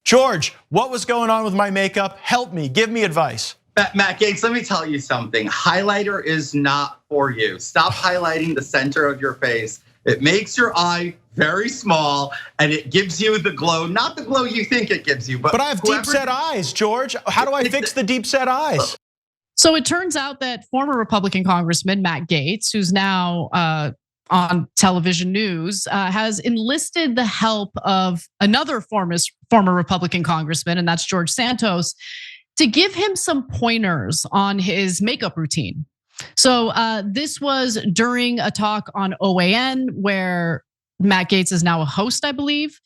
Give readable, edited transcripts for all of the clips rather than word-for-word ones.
George, what was going on with my makeup? Help me, give me advice. Matt Gaetz, let me tell you something. Highlighter is not for you. Stop highlighting the center of your face. It makes your eye very small and it gives you the glow, not the glow you think it gives you. But I have deep set eyes, George. How do I fix the deep set eyes? So it turns out that former Republican Congressman Matt Gaetz, who's now on television news, has enlisted the help of another former Republican congressman, and that's George Santos, to give him some pointers on his makeup routine. So this was during a talk on OAN where Matt Gaetz is now a host, I believe.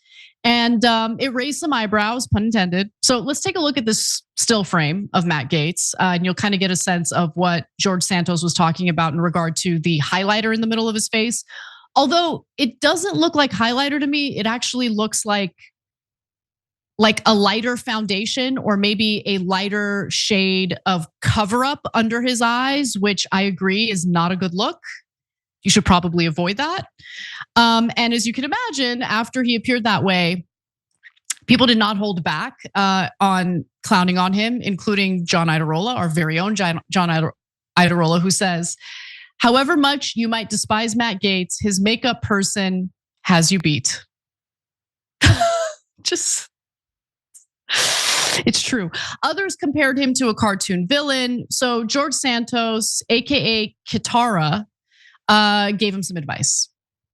And it raised some eyebrows, pun intended. So let's take a look at this still frame of Matt Gaetz, and you'll kind of get a sense of what George Santos was talking about in regard to the highlighter in the middle of his face. Although it doesn't look like highlighter to me, it actually looks like a lighter foundation or maybe a lighter shade of cover up under his eyes, which I agree is not a good look. You should probably avoid that. And as you can imagine, after he appeared that way, people did not hold back on clowning on him, including John Iadarola, our very own John Iadarola, who says, however much you might despise Matt Gaetz, his makeup person has you beat. It's true. Others compared him to a cartoon villain. So George Santos, AKA Kitara, gave him some advice.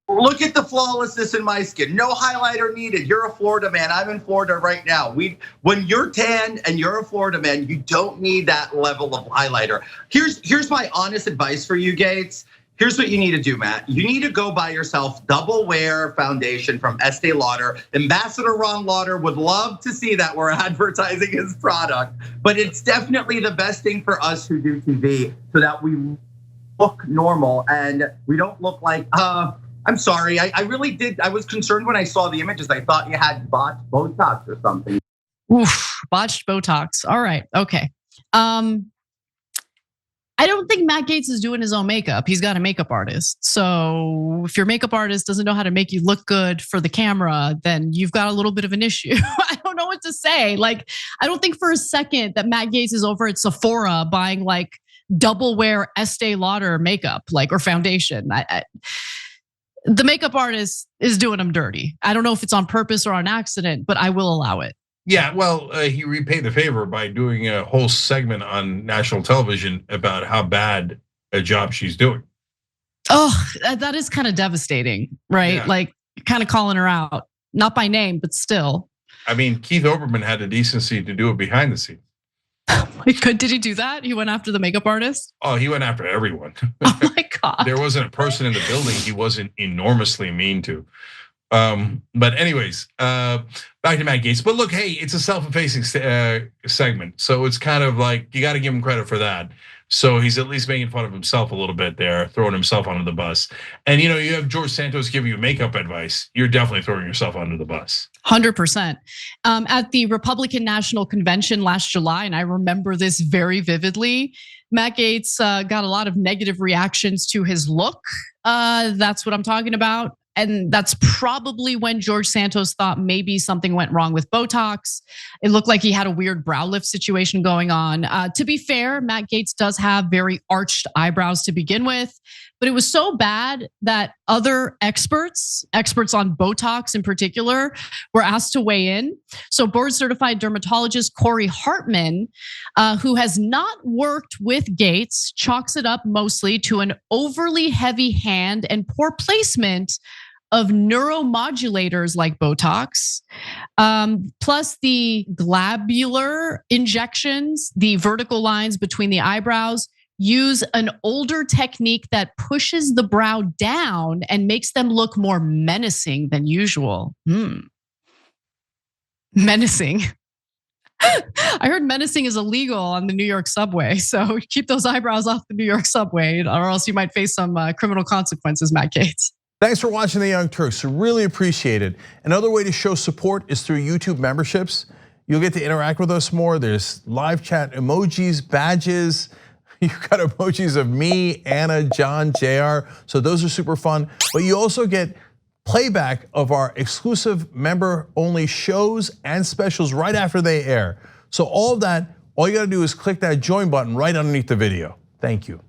Look at the flawlessness in my skin. No highlighter needed. You're a Florida man. I'm in Florida right now. When you're tan and you're a Florida man, you don't need that level of highlighter. Here's my honest advice for you, Gaetz. Here's what you need to do, Matt. You need to go buy yourself double wear foundation from Estee Lauder. Ambassador Ron Lauder would love to see that we're advertising his product, but it's definitely the best thing for us who do TV so that we look normal and we don't look like, I'm sorry, I really did. I was concerned when I saw the images. I thought you had botched Botox or something. Oof, botched Botox. All right, okay. I don't think Matt Gaetz is doing his own makeup. He's got a makeup artist. So if your makeup artist doesn't know how to make you look good for the camera, then you've got a little bit of an issue. I don't know what to say. Like, I don't think for a second that Matt Gaetz is over at Sephora buying like double wear Estee Lauder makeup, like, or foundation. The makeup artist is doing him dirty. I don't know if it's on purpose or on accident, but I will allow it. Yeah, well, he repaid the favor by doing a whole segment on national television about how bad a job she's doing. Oh, that is kind of devastating, right? Yeah. Like, kind of calling her out, not by name, but still. I mean, Keith Olbermann had the decency to do it behind the scenes. Did he do that? He went after the makeup artist? Oh, he went after everyone. Oh my God. There wasn't a person in the building he wasn't enormously mean to. But anyways, back to Matt Gaetz. But look, hey, it's a self-effacing segment. So it's kind of like, you gotta give him credit for that. So he's at least making fun of himself a little bit there, throwing himself under the bus. And you have George Santos giving you makeup advice. You're definitely throwing yourself under the bus. 100%. At the Republican National Convention last July, and I remember this very vividly, Matt Gaetz got a lot of negative reactions to his look. That's what I'm talking about. And that's probably when George Santos thought maybe something went wrong with Botox. It looked like he had a weird brow lift situation going on. To be fair, Matt Gaetz does have very arched eyebrows to begin with, but it was so bad that other experts on Botox in particular, were asked to weigh in. So board certified dermatologist Corey Hartman, who has not worked with Gaetz, chalks it up mostly to an overly heavy hand and poor placement of neuromodulators like Botox, plus the glabular injections, the vertical lines between the eyebrows, use an older technique that pushes the brow down and makes them look more menacing than usual. Menacing. I heard menacing is illegal on the New York subway, so keep those eyebrows off the New York subway, or else you might face some criminal consequences, Matt Gaetz. Thanks for watching the Young Turks. Really appreciate it. Another way to show support is through YouTube memberships. You'll get to interact with us more. There's live chat emojis, badges. You've got emojis of me, Anna, John, JR. So those are super fun. But you also get playback of our exclusive member-only shows and specials right after they air. So all of that, all you gotta do is click that join button right underneath the video. Thank you.